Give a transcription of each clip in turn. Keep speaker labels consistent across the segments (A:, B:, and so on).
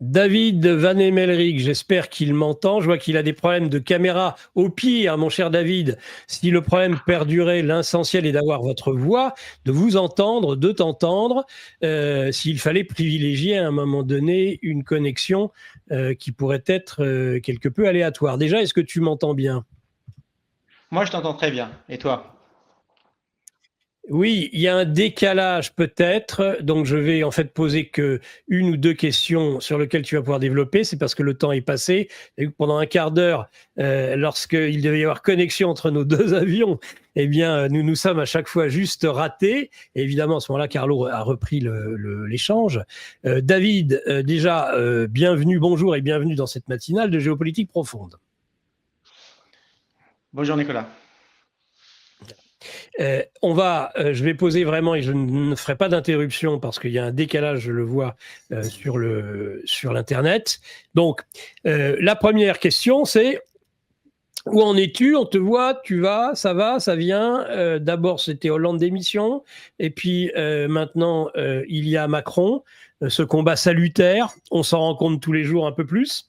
A: David Van Emelric, j'espère qu'il m'entend. Je vois qu'il a des problèmes de caméra. Au pire, mon cher David, si le problème perdurait, l'essentiel est d'avoir votre voix, de vous entendre, de t'entendre. S'il fallait privilégier à un moment donné une connexion qui pourrait être quelque peu aléatoire. Déjà, est-ce que tu m'entends bien?
B: Moi, je t'entends très bien. Et toi?
A: Oui, il y a un décalage peut-être, donc je vais en fait poser que une ou deux questions sur lesquelles tu vas pouvoir développer, c'est parce que le temps est passé, et que pendant un quart d'heure, lorsqu'il devait y avoir connexion entre nos deux avions, eh bien, nous nous sommes à chaque fois juste ratés. Et évidemment, à ce moment-là, Carlo a repris l'échange. David, déjà, bienvenue, bonjour et bienvenue dans cette matinale de Géopolitique Profonde.
B: Bonjour Nicolas.
A: Je vais poser vraiment, et je ne ferai pas d'interruption parce qu'il y a un décalage, je le vois sur l'internet. Donc, la première question, c'est où en es-tu? On te voit, tu vas, ça vient. D'abord, c'était Hollande démission, et puis maintenant, il y a Macron. Ce combat salutaire, on s'en rend compte tous les jours un peu plus.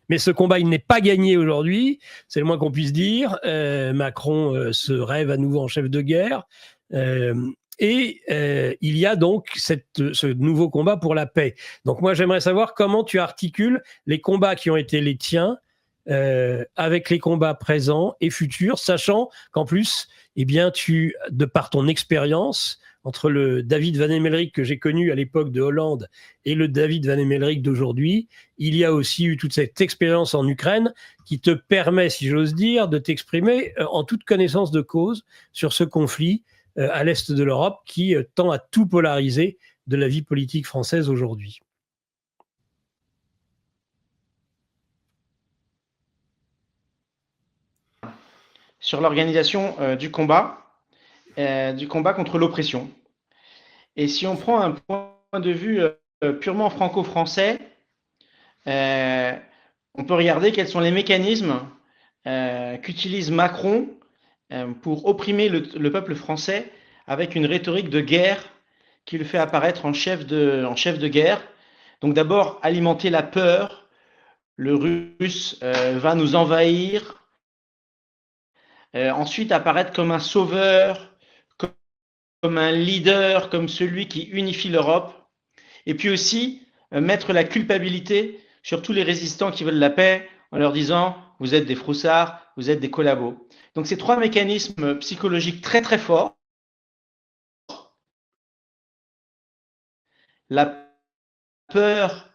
A: Mais ce combat, il n'est pas gagné aujourd'hui, c'est le moins qu'on puisse dire. Macron se rêve à nouveau en chef de guerre. Il y a donc ce nouveau combat pour la paix. Donc moi, j'aimerais savoir comment tu articules les combats qui ont été les tiens avec les combats présents et futurs, sachant qu'en plus, eh bien, de par ton expérience, entre le David Van Emelric que j'ai connu à l'époque de Hollande et le David Van Emelric d'aujourd'hui, il y a aussi eu toute cette expérience en Ukraine qui te permet, si j'ose dire, de t'exprimer en toute connaissance de cause sur ce conflit à l'est de l'Europe qui tend à tout polariser de la vie politique française aujourd'hui.
B: Sur l'organisation du combat contre l'oppression. Et si on prend un point de vue purement franco-français, euh, on peut regarder quels sont les mécanismes qu'utilise Macron pour opprimer le peuple français avec une rhétorique de guerre qui le fait apparaître en chef de guerre. Donc d'abord, alimenter la peur. Le russe va nous envahir. Ensuite, apparaître comme un sauveur, comme un leader, comme celui qui unifie l'Europe. Et puis aussi, mettre la culpabilité sur tous les résistants qui veulent la paix en leur disant « vous êtes des froussards, vous êtes des collabos ». Donc ces trois mécanismes psychologiques très très forts, la peur,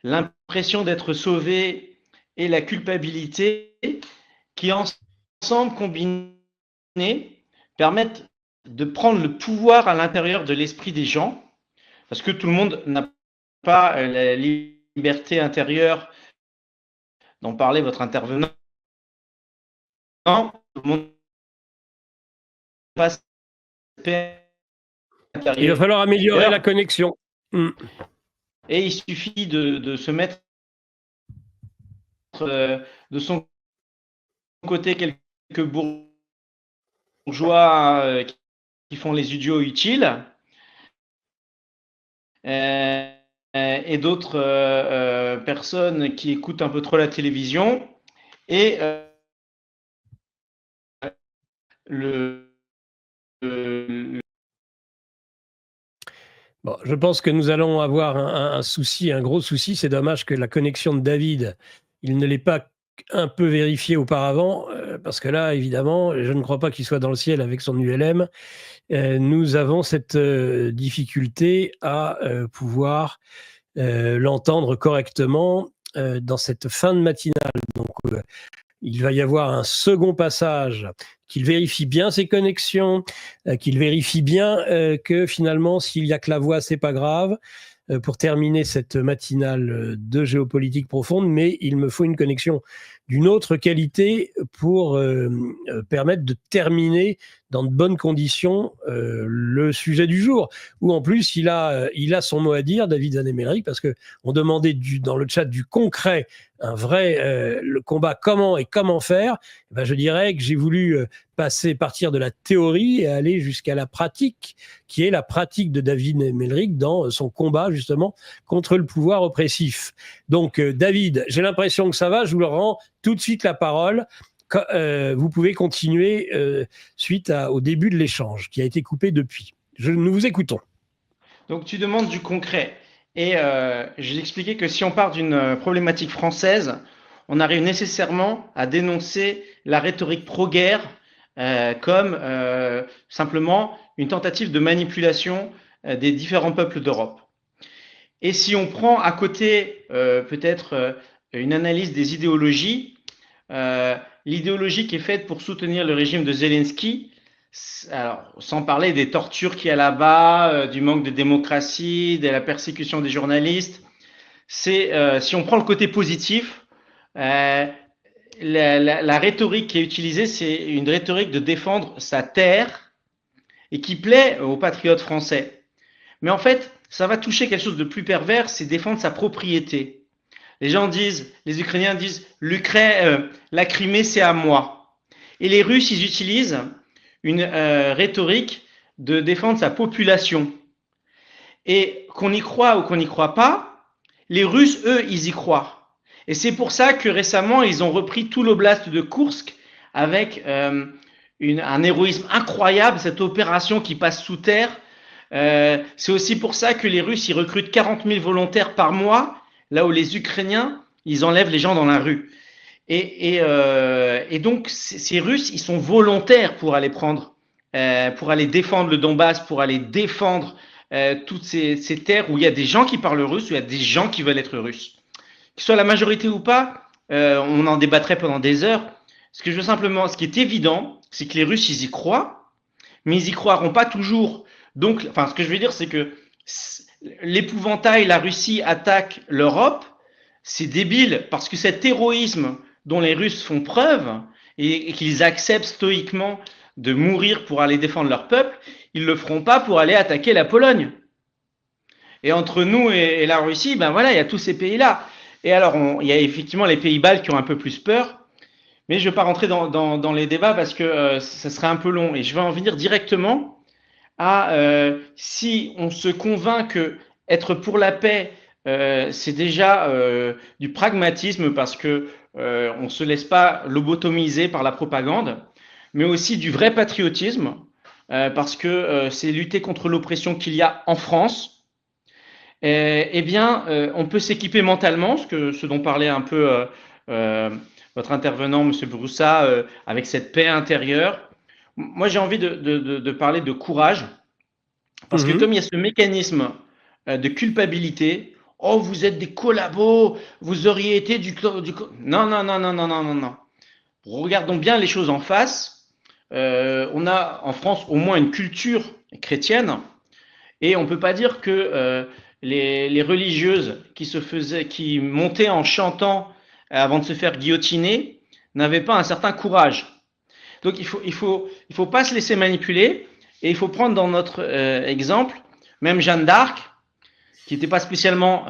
B: l'impression d'être sauvé et la culpabilité, qui ensemble combinés permettent de prendre le pouvoir à l'intérieur de l'esprit des gens, parce que tout le monde n'a pas la liberté intérieure dont parlait votre intervenant. Tout le monde passe
A: Il va falloir améliorer la connexion.
B: Et il suffit de se mettre de son côté quelques bourgeois qui font les idiots utiles et d'autres personnes qui écoutent un peu trop la télévision et
A: Bon, je pense que nous allons avoir un souci, un gros souci. C'est dommage que la connexion de David, il ne l'ait pas un peu vérifié auparavant, parce que là, évidemment, je ne crois pas qu'il soit dans le ciel avec son ULM. Nous avons cette difficulté à pouvoir l'entendre correctement dans cette fin de matinale. Donc, il va y avoir un second passage, qu'il vérifie bien ses connexions, qu'il vérifie bien que finalement, s'il n'y a que la voix, c'est pas grave, pour terminer cette matinale de géopolitique profonde, mais il me faut une connexion d'une autre qualité pour permettre de terminer dans de bonnes conditions le sujet du jour. Où en plus, il a son mot à dire, David Zanne-Emerick, parce qu'on demandait dans le chat du concret, un vrai le combat comment faire. Ben, je dirais que j'ai voulu partir de la théorie et aller jusqu'à la pratique, qui est la pratique de David Zanne-Emerick dans son combat justement contre le pouvoir oppressif. Donc David, j'ai l'impression que ça va, je vous le rends tout de suite la parole. Vous pouvez continuer suite au début de l'échange qui a été coupé depuis. Nous vous écoutons.
B: Donc tu demandes du concret. Et j'ai expliqué que si on part d'une problématique française, on arrive nécessairement à dénoncer la rhétorique pro-guerre comme simplement une tentative de manipulation des différents peuples d'Europe. Et si on prend à côté peut-être une analyse des idéologies, l'idéologie qui est faite pour soutenir le régime de Zelensky, alors, sans parler des tortures qu'il y a là-bas, du manque de démocratie, de la persécution des journalistes, si on prend le côté positif, la rhétorique qui est utilisée, c'est une rhétorique de défendre sa terre et qui plaît aux patriotes français. Mais en fait, ça va toucher quelque chose de plus pervers, c'est défendre sa propriété. Les Ukrainiens disent, la Crimée, c'est à moi. Et les Russes, ils utilisent une rhétorique de défendre sa population. Et qu'on y croit ou qu'on n'y croit pas, les Russes, eux, ils y croient. Et c'est pour ça que récemment, ils ont repris tout l'oblast de Koursk avec un héroïsme incroyable, cette opération qui passe sous terre. C'est aussi pour ça que les Russes, ils recrutent 40 000 volontaires par mois, là où les Ukrainiens, ils enlèvent les gens dans la rue. Et donc, ces Russes, ils sont volontaires pour aller pour aller défendre le Donbass, pour aller défendre toutes ces terres où il y a des gens qui parlent russe, où il y a des gens qui veulent être russes. Que ce soit la majorité ou pas, on en débattrait pendant des heures. Ce qui est évident, c'est que les Russes, ils y croient, mais ils y croiront pas toujours. Donc, ce que je veux dire, c'est que l'épouvantail, la Russie attaque l'Europe, c'est débile, parce que cet héroïsme dont les Russes font preuve et qu'ils acceptent stoïquement de mourir pour aller défendre leur peuple, ils le feront pas pour aller attaquer la Pologne. Et entre nous et la Russie, ben voilà, il y a tous ces pays-là. Et alors, il y a effectivement les pays baltes qui ont un peu plus peur, mais je ne vais pas rentrer dans les débats parce que ça serait un peu long. Et je vais en venir directement à si on se convainc que être pour la paix, c'est déjà du pragmatisme parce que on ne se laisse pas lobotomiser par la propagande, mais aussi du vrai patriotisme parce que c'est lutter contre l'oppression qu'il y a en France. Eh bien, on peut s'équiper mentalement, ce dont parlait un peu votre intervenant, M. Broussa, avec cette paix intérieure. Moi, j'ai envie de parler de courage, parce que comme il y a ce mécanisme de culpabilité, oh, vous êtes des collabos, vous auriez été Non, non, non, non, non, non, non, non. Regardons bien les choses en face. On a en France au moins une culture chrétienne, et on ne peut pas dire que les religieuses qui montaient en chantant avant de se faire guillotiner n'avaient pas un certain courage. Donc il faut pas se laisser manipuler, et il faut prendre dans notre exemple même Jeanne d'Arc, qui n'était pas spécialement,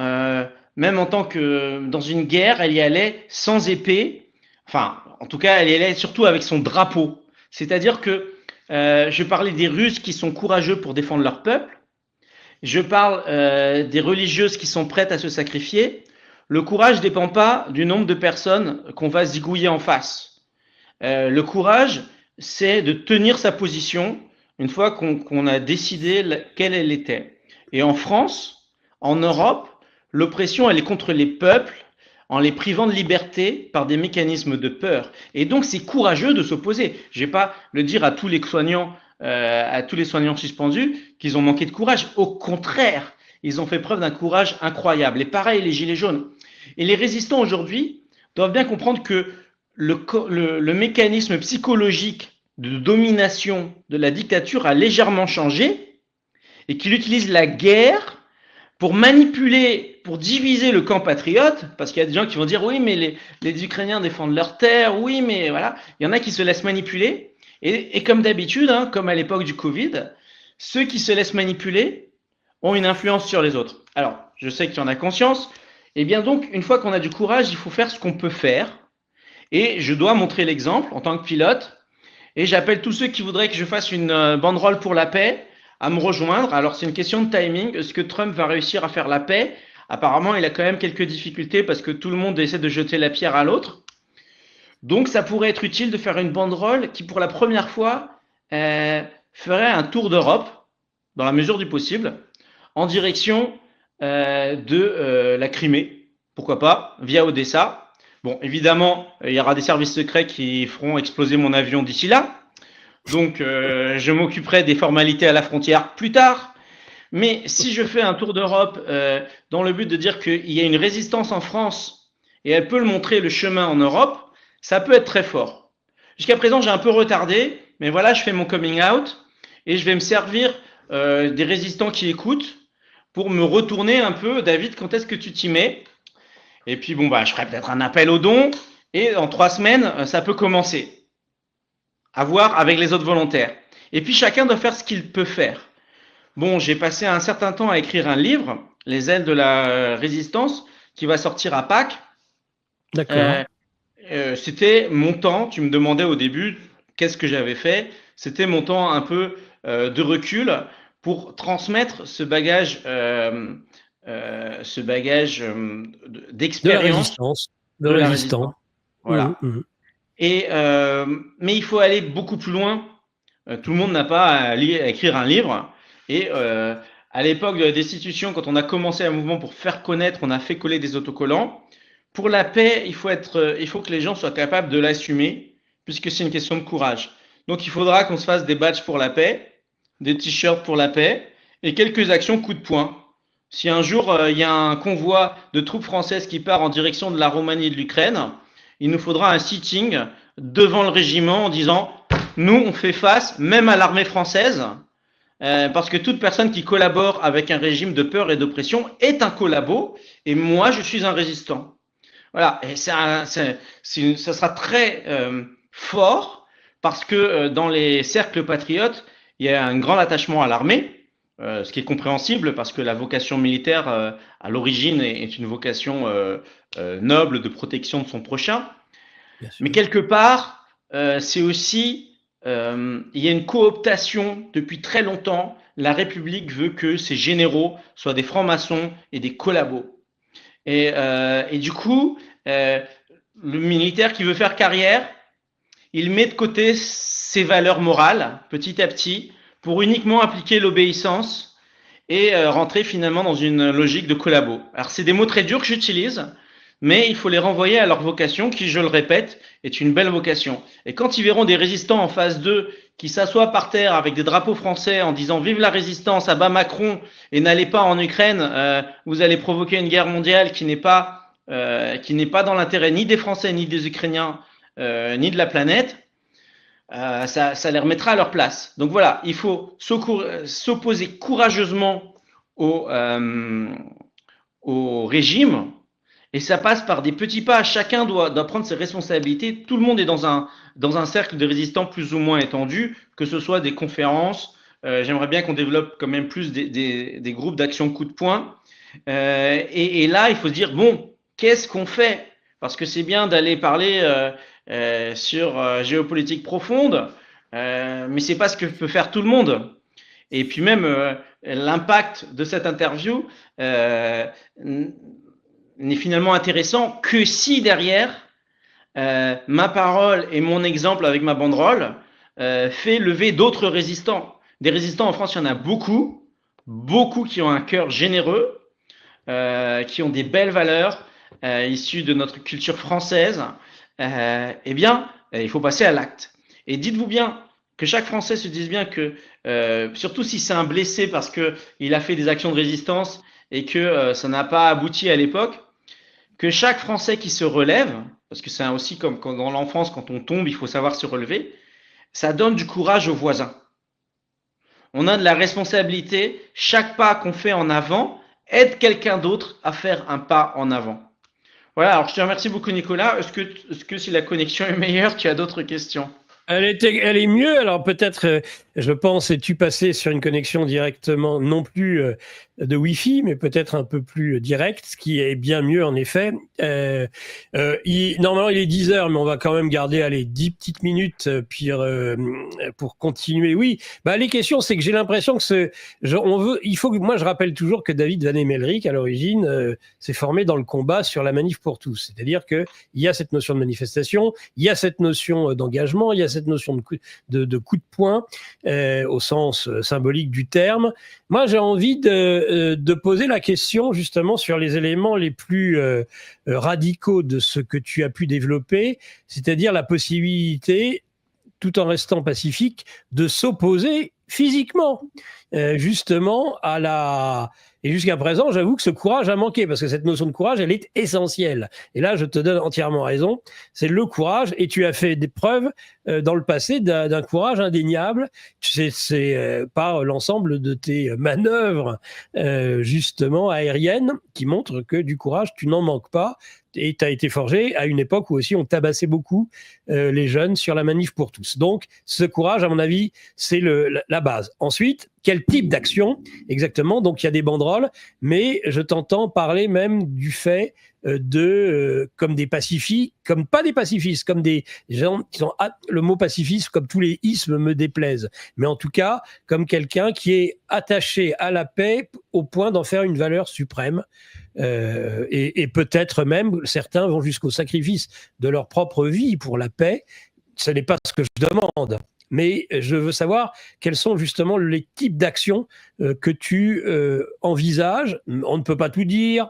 B: même en tant que dans une guerre, elle y allait sans épée. Enfin, en tout cas, elle y allait surtout avec son drapeau. C'est-à-dire que je parlais des Russes qui sont courageux pour défendre leur peuple. Je parle des religieuses qui sont prêtes à se sacrifier. Le courage ne dépend pas du nombre de personnes qu'on va zigouiller en face. Le courage, c'est de tenir sa position une fois qu'on a décidé quelle elle était. Et en France, en Europe, l'oppression, elle est contre les peuples en les privant de liberté par des mécanismes de peur. Et donc, c'est courageux de s'opposer. Je ne vais pas le dire à tous les soignants suspendus qu'ils ont manqué de courage. Au contraire, ils ont fait preuve d'un courage incroyable. Et pareil, les gilets jaunes. Et les résistants aujourd'hui doivent bien comprendre que le mécanisme psychologique de domination de la dictature a légèrement changé et qu'il utilise la guerre pour manipuler, pour diviser le camp patriote, parce qu'il y a des gens qui vont dire oui, mais les Ukrainiens défendent leur terre, oui, mais voilà, il y en a qui se laissent manipuler, et comme d'habitude, hein, comme à l'époque du Covid, ceux qui se laissent manipuler ont une influence sur les autres. Alors, je sais qu'il y en a conscience, et bien donc, une fois qu'on a du courage, il faut faire ce qu'on peut faire, et je dois montrer l'exemple en tant que pilote, et j'appelle tous ceux qui voudraient que je fasse une banderole pour la paix à me rejoindre. Alors, c'est une question de timing. Est-ce que Trump va réussir à faire la paix? Apparemment, il a quand même quelques difficultés parce que tout le monde essaie de jeter la pierre à l'autre. Donc, ça pourrait être utile de faire une banderole qui, pour la première fois, ferait un tour d'Europe, dans la mesure du possible, en direction de la Crimée. Pourquoi pas, via Odessa. Bon, évidemment, il y aura des services secrets qui feront exploser mon avion d'ici là. Donc, je m'occuperai des formalités à la frontière plus tard. Mais si je fais un tour d'Europe dans le but de dire qu'il y a une résistance en France et elle peut le montrer le chemin en Europe, ça peut être très fort. Jusqu'à présent, j'ai un peu retardé, mais voilà, je fais mon coming out et je vais me servir des résistants qui écoutent pour me retourner un peu. David, quand est-ce que tu t'y mets? Et puis, bon, bah, je ferai peut-être un appel aux dons et en 3 semaines, ça peut commencer. À voir avec les autres volontaires. Et puis, chacun doit faire ce qu'il peut faire. Bon, j'ai passé un certain temps à écrire un livre, Les ailes de la résistance, qui va sortir à Pâques.
A: D'accord.
B: C'était mon temps. Tu me demandais au début qu'est-ce que j'avais fait. C'était mon temps un peu de recul pour transmettre ce bagage
A: De la
B: d'expérience
A: résistance, de
B: de la
A: résistant.
B: résistance. Voilà. Et mais il faut aller beaucoup plus loin. Tout le monde n'a pas à écrire un livre. Et à l'époque de la destitution, quand on a commencé un mouvement pour faire connaître, on a fait coller des autocollants. Pour la paix, il faut que les gens soient capables de l'assumer, puisque c'est une question de courage. Donc il faudra qu'on se fasse des badges pour la paix, des t-shirts pour la paix, et quelques actions coup de poing. Si un jour il y a un convoi de troupes françaises qui part en direction de la Roumanie et de l'Ukraine, il nous faudra un sitting devant le régiment en disant nous, on fait face même à l'armée française, parce que toute personne qui collabore avec un régime de peur et d'oppression est un collabo, et moi, je suis un résistant. Voilà, et ça sera très fort, parce que dans les cercles patriotes, il y a un grand attachement à l'armée, ce qui est compréhensible, parce que la vocation militaire, à l'origine, est une vocation noble de protection de son prochain. Mais quelque part, c'est aussi, il y a une cooptation depuis très longtemps. La République veut que ses généraux soient des francs-maçons et des collabos. Et du coup, le militaire qui veut faire carrière, il met de côté ses valeurs morales petit à petit pour uniquement appliquer l'obéissance et rentrer finalement dans une logique de collabo. Alors, c'est des mots très durs que j'utilise, mais il faut les renvoyer à leur vocation qui, je le répète, est une belle vocation. Et quand ils verront des résistants en phase 2 qui s'assoient par terre avec des drapeaux français en disant vive la résistance, abat Macron et n'allez pas en Ukraine, vous allez provoquer une guerre mondiale qui n'est pas dans l'intérêt ni des Français, ni des Ukrainiens, ni de la planète, ça les remettra à leur place. Donc voilà, il faut s'opposer courageusement au régime, et ça passe par des petits pas. Chacun doit prendre ses responsabilités. Tout le monde est dans un cercle de résistants plus ou moins étendu, que ce soit des conférences. J'aimerais bien qu'on développe quand même plus des groupes d'action coup de poing. Et là, il faut se dire, bon, qu'est-ce qu'on fait? Parce que c'est bien d'aller parler sur géopolitique profonde, mais c'est pas ce que peut faire tout le monde. Et puis même l'impact de cette interview n'est finalement intéressant que si derrière ma parole et mon exemple avec ma banderole fait lever d'autres résistants. Des résistants en France, il y en a beaucoup, beaucoup qui ont un cœur généreux, qui ont des belles valeurs issues de notre culture française. Eh bien, il faut passer à l'acte. Et dites-vous bien que chaque Français se dise bien que, surtout si c'est un blessé parce qu'il a fait des actions de résistance et que ça n'a pas abouti à l'époque, que chaque Français qui se relève, parce que c'est aussi comme dans l'enfance, quand on tombe, il faut savoir se relever, ça donne du courage aux voisins. On a de la responsabilité, chaque pas qu'on fait en avant aide quelqu'un d'autre à faire un pas en avant. Voilà, alors je te remercie beaucoup Nicolas. Est-ce que si la connexion est meilleure, tu as d'autres questions?
A: Elle est mieux. Alors peut-être, je pense, es-tu passé sur une connexion directement, non plus de Wi-Fi, mais peut-être un peu plus direct, ce qui est bien mieux en effet. Normalement, il est 10 heures, mais on va quand même garder, allez, 10 petites minutes puis, pour continuer. Oui, bah, les questions, c'est que j'ai l'impression que moi je rappelle toujours que David Van Emmelrich, à l'origine, s'est formé dans le combat sur la manif pour tous. C'est-à-dire qu'il y a cette notion de manifestation, il y a cette notion d'engagement, il y a cette notion de coup de poing au sens symbolique du terme. Moi, j'ai envie de poser la question justement sur les éléments les plus radicaux de ce que tu as pu développer, c'est-à-dire la possibilité, tout en restant pacifique, de s'opposer physiquement, justement à la... Et jusqu'à présent, j'avoue que ce courage a manqué, parce que cette notion de courage, elle est essentielle. Et là, je te donne entièrement raison, c'est le courage, et tu as fait des preuves dans le passé d'un courage indéniable. C'est par l'ensemble de tes manœuvres, justement, aériennes, qui montrent que du courage, tu n'en manques pas, et tu as été forgé à une époque où aussi on tabassait beaucoup les jeunes sur la manif pour tous. Donc, ce courage, à mon avis, c'est la base. Ensuite, quel type d'action exactement? Donc, il y a des banderoles, mais je t'entends parler même du fait comme des pacifistes, comme pas des pacifistes, comme des gens qui sont... Le mot pacifiste, comme tous les ismes, me déplaisent. Mais en tout cas, comme quelqu'un qui est attaché à la paix au point d'en faire une valeur suprême. Et peut-être même, certains vont jusqu'au sacrifice de leur propre vie pour la paix. Ce n'est pas ce que je demande. Mais je veux savoir quels sont justement les types d'actions que tu envisages. On ne peut pas tout dire,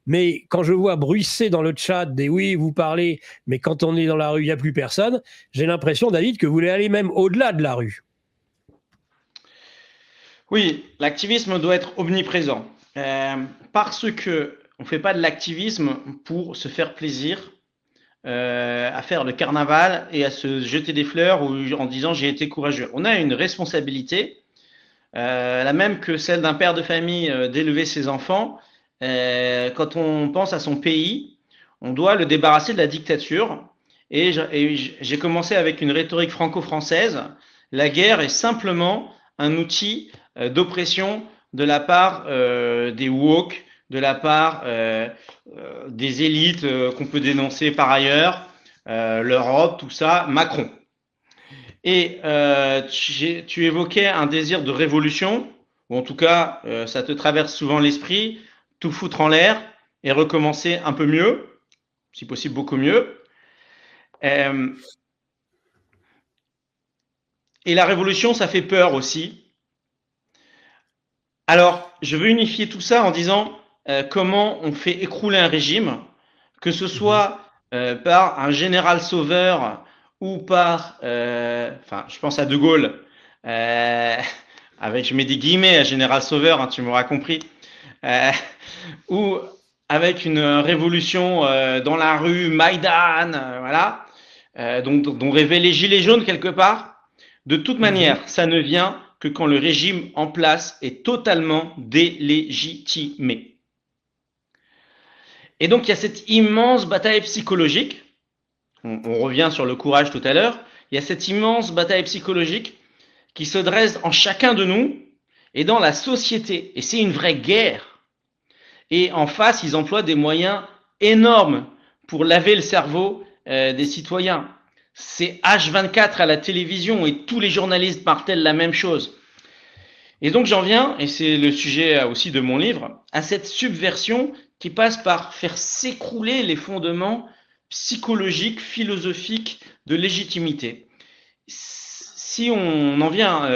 A: mais quand je vois bruisser dans le chat des oui, vous parlez, mais quand on est dans la rue, il n'y a plus personne, j'ai l'impression, David, que vous voulez aller même au-delà de la rue.
B: Oui, l'activisme doit être omniprésent. Parce que on ne fait pas de l'activisme pour se faire plaisir, à faire le carnaval et à se jeter des fleurs en disant j'ai été courageux. On a une responsabilité, la même que celle d'un père de famille d'élever ses enfants. Quand on pense à son pays, on doit le débarrasser de la dictature. Et j'ai commencé avec une rhétorique franco-française. La guerre est simplement un outil d'oppression de la part des woke, de la part des élites qu'on peut dénoncer par ailleurs, l'Europe, tout ça, Macron. Et tu évoquais un désir de révolution, ou en tout cas, ça te traverse souvent l'esprit, tout foutre en l'air et recommencer un peu mieux, si possible beaucoup mieux. Et la révolution, ça fait peur aussi. Alors, je veux unifier tout ça en disant comment on fait écrouler un régime, que ce soit par un général sauveur ou par, enfin, je pense à De Gaulle, avec, je mets des guillemets à général sauveur, hein, tu m'auras compris, ou avec une révolution dans la rue, Maïdan, voilà, dont rêvaient les gilets jaunes quelque part. De toute manière, ça ne vient que quand le régime en place est totalement délégitimé. Et donc, il y a cette immense bataille psychologique. On revient sur le courage tout à l'heure. Il y a cette immense bataille psychologique qui se dresse en chacun de nous et dans la société. Et c'est une vraie guerre. Et en face, ils emploient des moyens énormes pour laver le cerveau des citoyens. C'est H24 à la télévision et tous les journalistes martèlent la même chose. Et donc j'en viens, et c'est le sujet aussi de mon livre, à cette subversion qui passe par faire s'écrouler les fondements psychologiques, philosophiques de légitimité. Si on en vient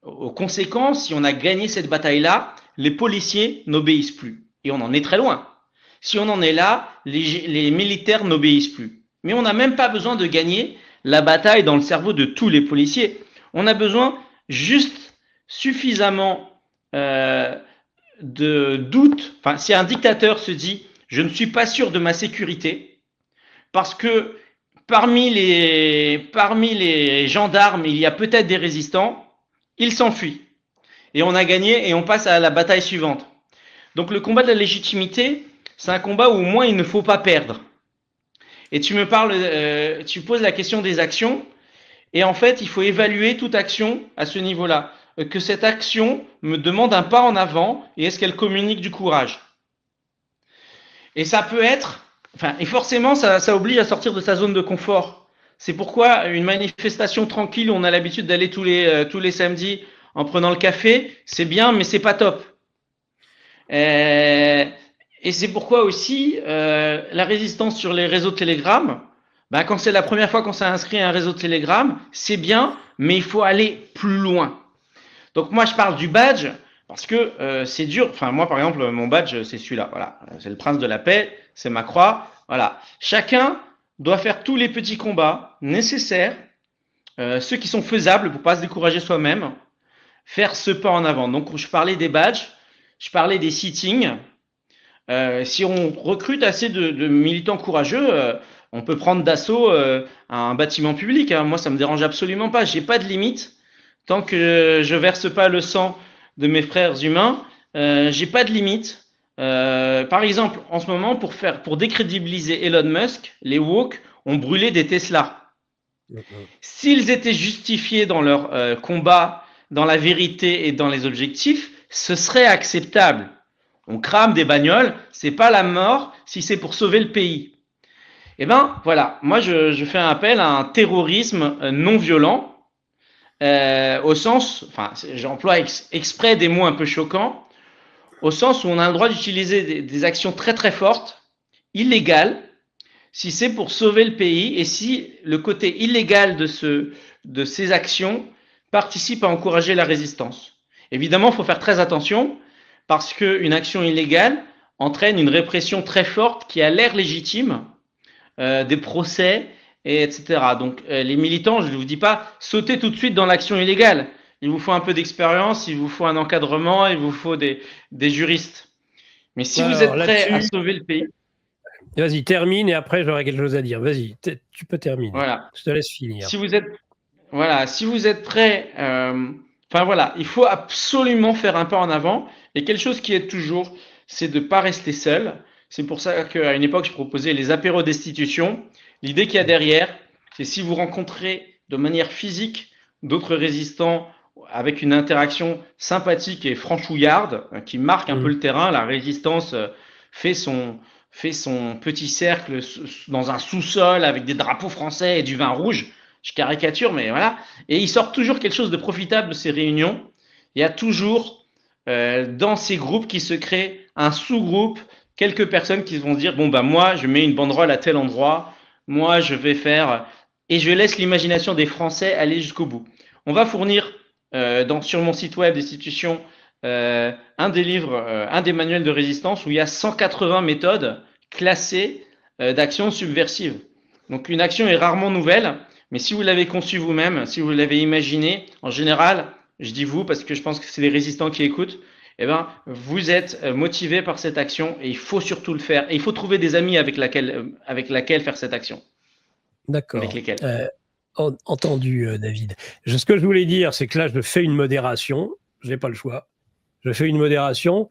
B: aux conséquences, si on a gagné cette bataille-là, les policiers n'obéissent plus. Et on en est très loin. Si on en est là, les militaires n'obéissent plus. Mais on n'a même pas besoin de gagner la bataille dans le cerveau de tous les policiers. On a besoin juste suffisamment de doute. Enfin, si un dictateur se dit « je ne suis pas sûr de ma sécurité », parce que parmi les gendarmes, il y a peut-être des résistants, il s'enfuit. Et on a gagné et on passe à la bataille suivante. Donc le combat de la légitimité, c'est un combat où au moins il ne faut pas perdre. Et tu poses la question des actions, et en fait, il faut évaluer toute action à ce niveau-là. Que cette action me demande un pas en avant, et est-ce qu'elle communique du courage? Et ça peut être, et forcément, ça oblige à sortir de sa zone de confort. C'est pourquoi une manifestation tranquille où on a l'habitude d'aller tous les samedis en prenant le café, c'est bien, mais c'est pas top. Et c'est pourquoi aussi la résistance sur les réseaux Telegram, quand c'est la première fois qu'on s'est inscrit à un réseau Telegram, c'est bien, mais il faut aller plus loin. Donc moi je parle du badge parce que c'est dur. Enfin moi par exemple mon badge c'est celui-là. Voilà, c'est le prince de la paix, c'est ma croix. Voilà, chacun doit faire tous les petits combats nécessaires, ceux qui sont faisables pour pas se décourager soi-même, faire ce pas en avant. Donc je parlais des badges, je parlais des sittings. Si on recrute assez de militants courageux, on peut prendre d'assaut un bâtiment public. Hein. Moi, ça me dérange absolument pas. J'ai pas de limite. Tant que je verse pas le sang de mes frères humains, j'ai pas de limite. Par exemple, en ce moment, pour décrédibiliser Elon Musk, les woke ont brûlé des Tesla. S'ils étaient justifiés dans leur combat, dans la vérité et dans les objectifs, ce serait acceptable. On crame des bagnoles, c'est pas la mort si c'est pour sauver le pays. Eh ben voilà, moi je fais un appel à un terrorisme non violent, au sens, j'emploie exprès des mots un peu choquants, au sens où on a le droit d'utiliser des actions très très fortes, illégales, si c'est pour sauver le pays et si le côté illégal de ces actions participe à encourager la résistance. Évidemment, il faut faire très attention parce qu'une action illégale entraîne une répression très forte qui a l'air légitime, des procès, etc. Donc les militants, je ne vous dis pas sautez tout de suite dans l'action illégale. Il vous faut un peu d'expérience, il vous faut un encadrement, il vous faut des juristes. Mais si vous êtes prêt à sauver le pays...
A: Vas-y, termine et après j'aurai quelque chose à dire. Vas-y, tu peux terminer.
B: Voilà.
A: Je te laisse finir.
B: Si vous êtes prêt, il faut absolument faire un pas en avant. Et quelque chose qui aide toujours, c'est de ne pas rester seul. C'est pour ça qu'à une époque, je proposais les apéros destitution. L'idée qu'il y a derrière, c'est si vous rencontrez de manière physique d'autres résistants avec une interaction sympathique et franchouillarde qui marque un peu le terrain, la résistance fait son petit cercle dans un sous-sol avec des drapeaux français et du vin rouge. Je caricature, mais voilà. Et il sort toujours quelque chose de profitable de ces réunions. Il y a toujours dans ces groupes qui se créent un sous-groupe, quelques personnes qui vont dire moi je mets une banderole à tel endroit, moi je vais faire, et je laisse l'imagination des Français aller jusqu'au bout. On va fournir sur mon site web Destitution un des livres, un des manuels de résistance où il y a 180 méthodes classées d'actions subversives. Donc une action est rarement nouvelle, mais si vous l'avez conçue vous-même, si vous l'avez imaginée, en général, je dis vous parce que je pense que c'est les résistants qui écoutent, vous êtes motivé par cette action et il faut surtout le faire. Et il faut trouver des amis avec laquelle faire cette action.
A: D'accord.
B: Avec lesquels.
A: Entendu, David. Ce que je voulais dire, c'est que là, je fais une modération. Je n'ai pas le choix. Je fais une modération.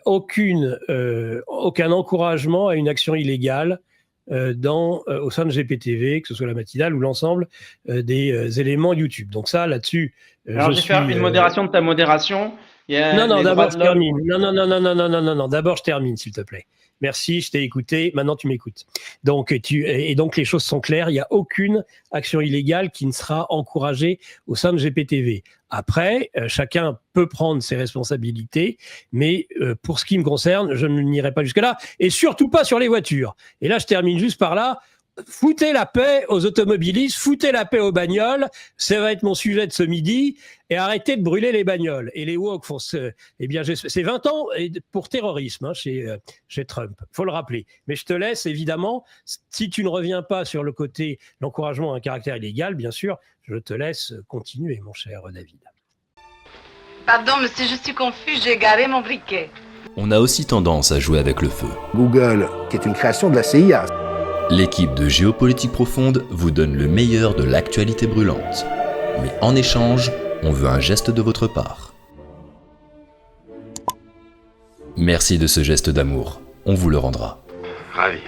A: Aucun encouragement à une action illégale au sein de GPTV, que ce soit la matinale ou l'ensemble des éléments YouTube. Donc ça, là-dessus,
B: alors je vais faire une modération de ta modération.
A: Non, d'abord je termine. Non, d'abord je termine, s'il te plaît. Merci, je t'ai écouté, maintenant tu m'écoutes. Donc les choses sont claires, il n'y a aucune action illégale qui ne sera encouragée au sein de GPTV. Après, chacun peut prendre ses responsabilités, mais pour ce qui me concerne, je n'irai pas jusque-là, et surtout pas sur les voitures. Et là, je termine juste par là. Foutez la paix aux automobilistes, foutez la paix aux bagnoles, ça va être mon sujet de ce midi, et arrêtez de brûler les bagnoles. Et les woke font c'est 20 ans pour terrorisme chez Trump, faut le rappeler. Mais je te laisse, évidemment, si tu ne reviens pas sur le côté, l'encouragement à un caractère illégal, bien sûr, je te laisse continuer, mon cher David.
C: Pardon, monsieur, je suis confus, j'ai égaré mon briquet.
D: On a aussi tendance à jouer avec le feu.
E: Google, qui est une création de la CIA.
D: L'équipe de Géopolitique Profonde vous donne le meilleur de l'actualité brûlante. Mais en échange, on veut un geste de votre part. Merci de ce geste d'amour. On vous le rendra.
F: Ravi.